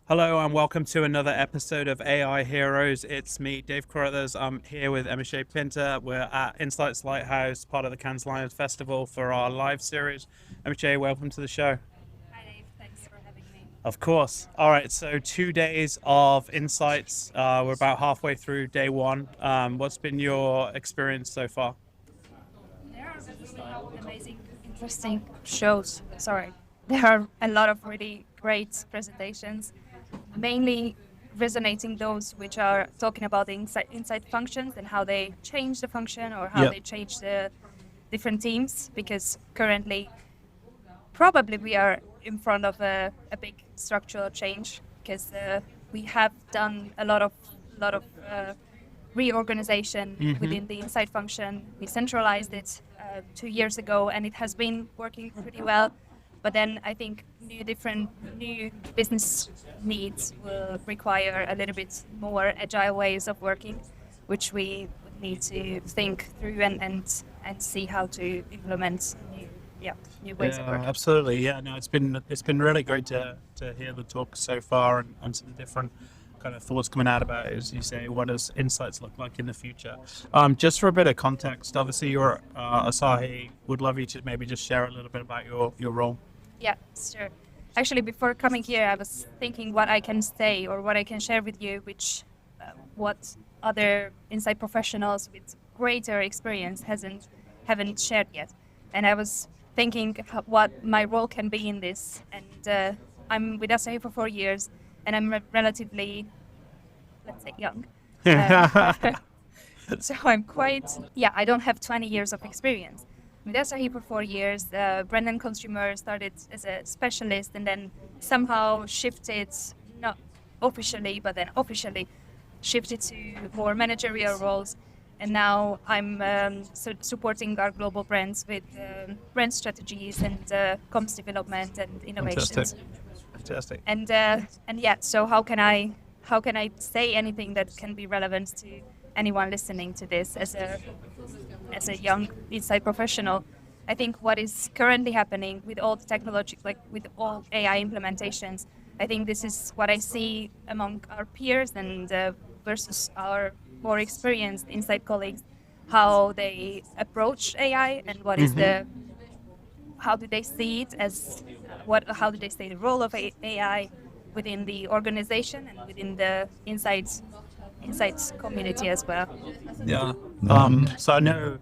Hello and welcome to another episode of AI Heroes. It's me, Dave Carruthers. I'm here with Emese Pinter. We're at Insights Lighthouse, part of the Cannes Lions Festival for our live series. Emese, welcome to the show. Hi Dave, thanks for having me. Of course. All right, so 2 days of Insights. We're about halfway through day one. What's been your experience so far? There are really amazing, interesting shows. Sorry. There are a lot of really great presentations, mainly resonating those which are talking about the inside functions and how they change the function or how Yep. they change the different teams, because currently probably we are in front of a big structural change because we have done a lot of reorganization within the inside function. We centralized it 2 years ago, and it has been working pretty well. But then I think new business needs will require a little bit more agile ways of working, which we would need to think through and see how to implement new ways of working. Absolutely. Yeah, no, it's been really great to hear the talk so far and some different kind of thoughts coming out about it, as you say. What does insights look like in the future? Just for a bit of context, obviously you're Asahi. Would love you to maybe just share a little bit about your role. Yeah, sure. Actually, before coming here, I was thinking what I can say or what I can share with you, which what other inside professionals with greater experience haven't shared yet. And I was thinking what my role can be in this. And I'm with Asahi for 4 years, and I'm relatively, let's say, young. Uh, so I'm I don't have 20 years of experience. With Sahi for 4 years, Brendan Consumer started as a specialist and then somehow shifted, not officially, but then officially shifted to more managerial roles. And now I'm supporting our global brands with brand strategies and comms development and innovations. Fantastic. And yeah, so how can I say anything that can be relevant to anyone listening to this as a young inside professional? I think what is currently happening with all the technology, like with all AI implementations, I think this is what I see among our peers and versus our more experienced inside colleagues, how they approach AI and what is how do they see it as how do they see the role of AI within the organization and within the insights community as well. Yeah. So I know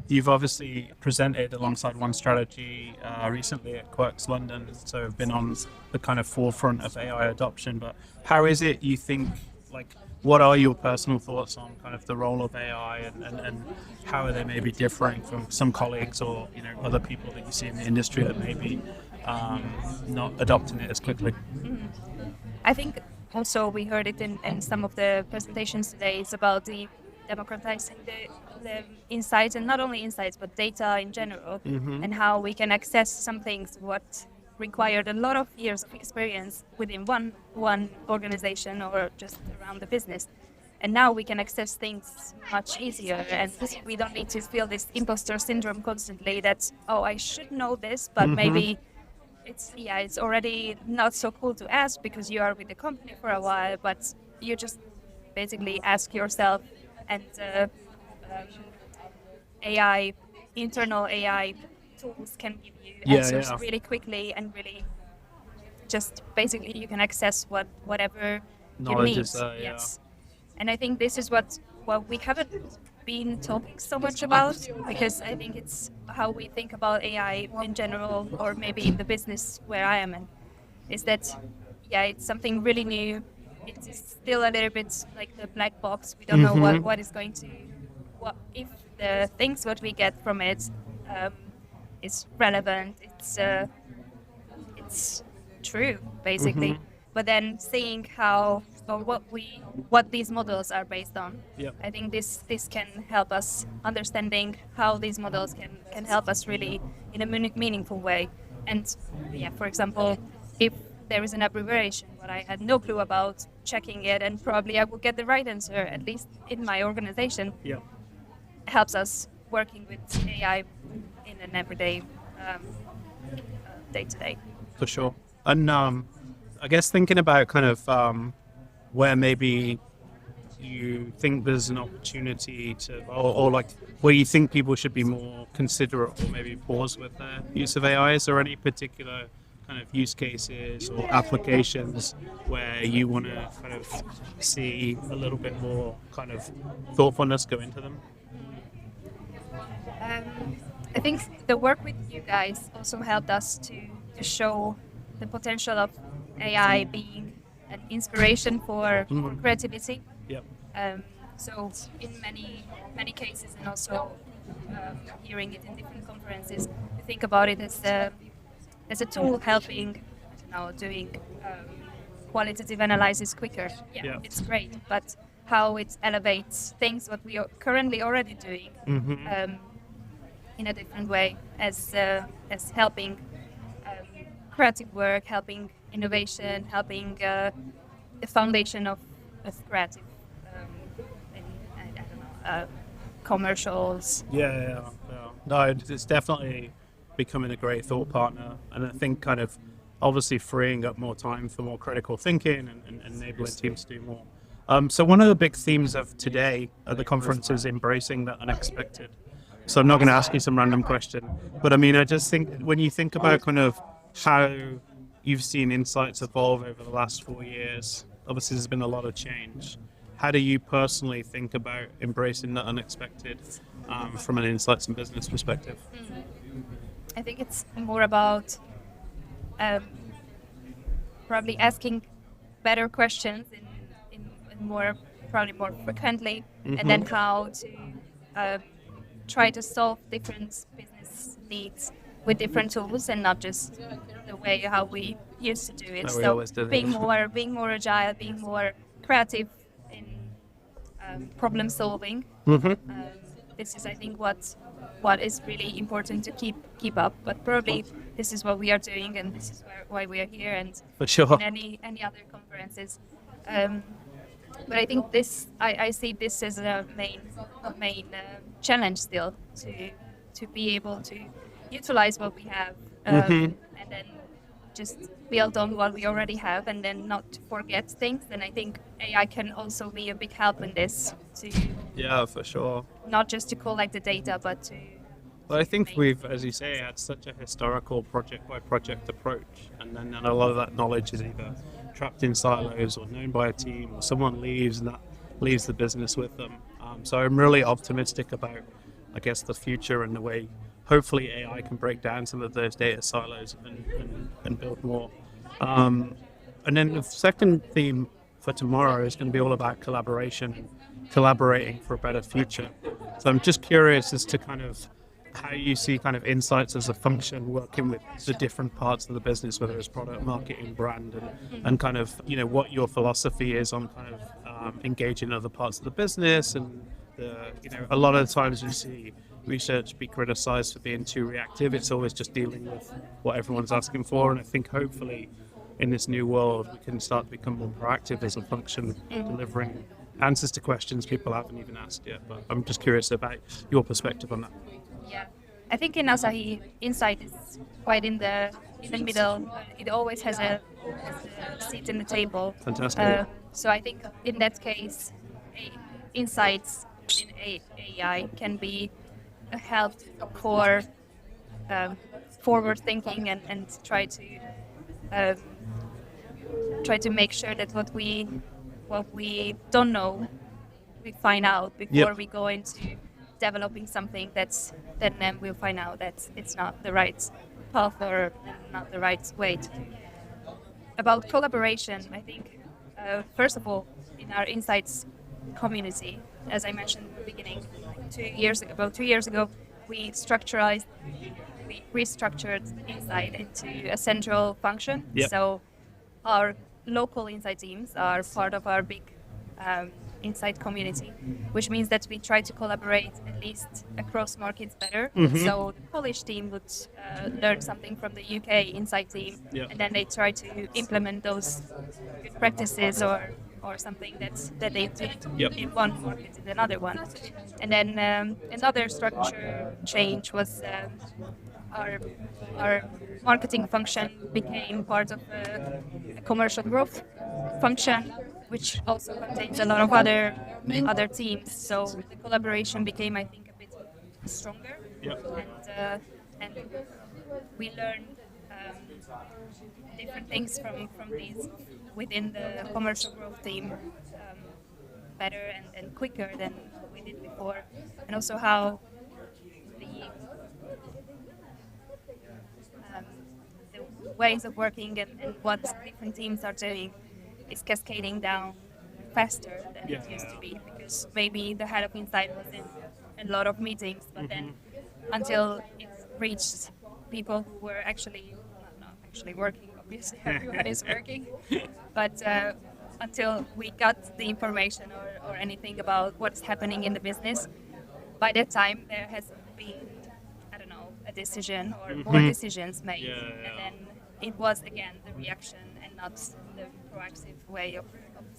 you've obviously presented alongside One Strategy recently at Quirks London, so have been on the kind of forefront of AI adoption. But how is it you think, like, what are your personal thoughts on kind of the role of AI and how are they maybe differing from some colleagues or, you know, other people that you see in the industry that maybe not adopting it as quickly? I think also we heard it in some of the presentations today. It's about the democratizing the insights, and not only insights but data in general, and how we can access some things what required a lot of years of experience within one organization or just around the business. And now we can access things much easier, and we don't need to feel this imposter syndrome constantly that, oh, I should know this, but maybe it's already not so cool to ask because you are with the company for a while, but you just basically ask yourself, and internal AI tools can give you answers really quickly, and really just basically you can access whatever Knowledge you need. is there, yeah. Yes. And I think this is what we haven't been talking so much about, because I think it's how we think about AI in general, or maybe in the business where I am in, is that it's something really new. It is still a little bit like the black box. We don't know what is going to, what if the things what we get from it is relevant. It's true basically. But then seeing how or what these models are based on, Yep. I think this can help us understanding how these models can help us really in a meaningful way. And for example, if there is an abbreviation what I had no clue about, checking it, and probably I will get the right answer, at least in my organization, Yeah. helps us working with AI in an everyday day to day. For sure. And I guess thinking about kind of where maybe you think there's an opportunity to, or like where you think people should be more considerate or maybe pause with their use of AI. Is there any particular kind of use cases or applications where you want to kind of see a little bit more kind of thoughtfulness go into them? I think the work with you guys also helped us to show the potential of AI being an inspiration for creativity. Yep. So in many cases, and also hearing it in different conferences, we think about it as a tool helping, doing qualitative analysis quicker. Yeah, it's great, but how it elevates things what we are currently already doing in a different way, as helping creative work, helping innovation, helping the foundation of creative, commercials. Yeah. No, it's definitely becoming a great thought partner, and I think kind of obviously freeing up more time for more critical thinking and enabling teams to do more. So one of the big themes of today at the conference is embracing the unexpected. So I'm not going to ask you some random question, but I mean, I just think when you think about kind of how you've seen Insights evolve over the last 4 years, obviously there's been a lot of change. How do you personally think about embracing the unexpected from an Insights and business perspective? I think it's more about probably asking better questions in probably more frequently, and then how to try to solve different business needs with different tools and not just the way how we used to do it. So being more agile, being more creative in problem solving. This is, I think, what is really important to keep up. But probably this is what we are doing, and this is why we are here, and for sure. in any other conferences. But I think I see this as a main challenge still, to be able to utilize what we have, and then just build on what we already have, and then not to forget things. And I think AI can also be a big help in this, for sure. Not just to collect the data, but to. Well, I think we've, as you say, had such a historical project-by-project approach, and then a lot of that knowledge is either trapped in silos or known by a team, or someone leaves and that leaves the business with them. So I'm really optimistic about, I guess, the future and the way hopefully AI can break down some of those data silos and build more. And then the second theme for tomorrow is going to be all about collaboration, collaborating for a better future. So I'm just curious as to kind of how you see kind of Insights as a function working with the different parts of the business, whether it's product, marketing, brand, and kind of, what your philosophy is on kind of engaging other parts of the business. And a lot of the times you see research be criticized for being too reactive. It's always just dealing with what everyone's asking for, and I think hopefully in this new world we can start to become more proactive as a function, delivering answers to questions people haven't even asked yet. But I'm just curious about your perspective on that. Yeah, I think in Asahi, Insight is quite in the middle. It always has a seat in the table. Fantastic. So I think in that case, Insights in AI can be a help for forward thinking and try to make sure that what we don't know, we find out before we go into developing something that then we'll find out that it's not the right path or not the right way to do. About collaboration, I think first of all, in our Insights community, as I mentioned at the beginning, about 2 years ago, we restructured Insight into a central function. So our local Insight teams are part of our big Insight community, which means that we try to collaborate at least across markets better. So the Polish team would learn something from the UK Insight team, and then they try to implement those good practices or something that they did in one market in another one. And then another structure change was our our marketing function became part of a commercial growth function, which also contains a lot of other teams. So the collaboration became, I think, a bit stronger, Yep. and we learned different things from these within the commercial growth team better and quicker than we did before, and also how um, the ways of working and what different teams are doing is cascading down faster than it used to be, because maybe the head of Insight was in a lot of meetings, but then until it reached people who were actually not actually working, obviously everyone is working, but until we got the information or anything about what's happening in the business, by that time there has been, I don't know, a decision or more decisions made, and then it was again the reaction and not the proactive way of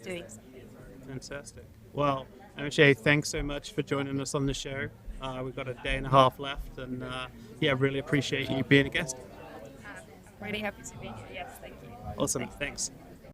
doing something. Fantastic. Well, Emese, thanks so much for joining us on the show. We've got a day and a half left, and really appreciate you being a guest. I'm really happy to be here. Yes, thank you. Awesome. Thanks.